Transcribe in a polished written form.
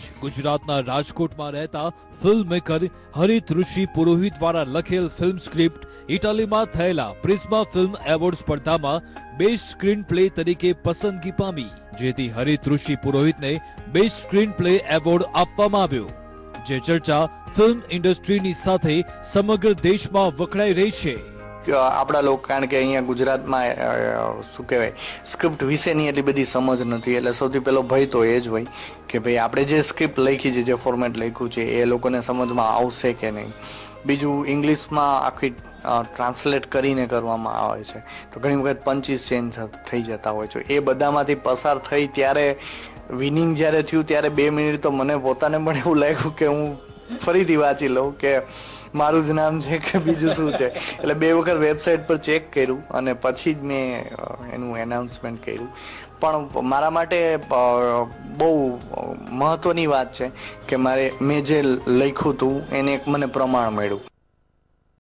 જ ગુજરાતના રાજકોટમાં રહેતા ફિલ્મ મેકર હરિત ઋષિ પુરોહિત દ્વારા લખેલ ફિલ્મ સ્ક્રિપ્ટ ઇટાલીમાં થયેલા પ્રિઝમા ફિલ્મ એવોર્ડ સ્પર્ધામાં બેસ્ટ સ્ક્રીન પ્લે તરીકે પસંદગી પામી, જેથી હરિત ઋષિ પુરોહિતને બેસ્ટ સ્ક્રીન પ્લે એવોર્ડ આપવામાં આવ્યો, જે ચર્ચા ફિલ્મ ઇન્ડસ્ટ્રીની સાથે સમગ્ર દેશમાં વખણાઈ રહી છે. આપણા લોકો કારણ કે અહીંયા ગુજરાતમાં શું કહેવાય સ્ક્રિપ્ટ વિશેની એટલી બધી સમજ નથી, એટલે સૌથી પહેલો ભય તો એ જ હોય કે ભાઈ આપણે જે સ્ક્રિપ્ટ લખી છે, જે ફોર્મેટ લખ્યું છે એ લોકોને સમજમાં આવશે કે નહીં. બીજું ઇંગ્લિશમાં આખી ટ્રાન્સલેટ કરીને કરવામાં આવે છે તો ઘણી વખત પંચીસ ચેન્જ થઈ જતા હોય છે. એ બધામાંથી પસાર થઈ ત્યારે વિનિંગ જ્યારે થયું ત્યારે 2 મિનિટ તો મને પોતાને પણ એવું લાગ્યું કે હું ફરીથી વાંચી લઉં કે મારું જ નામ છે કે બીજું શું છે. એટલે 2 વખત વેબસાઇટ પર ચેક કર્યું અને પછી જ મેં એનું એનાઉન્સમેન્ટ કર્યું. પણ મારા માટે બહુ મહત્વની વાત છે કે મેં જે લખ્યું હતું એને એક મને પ્રમાણ મળ્યું.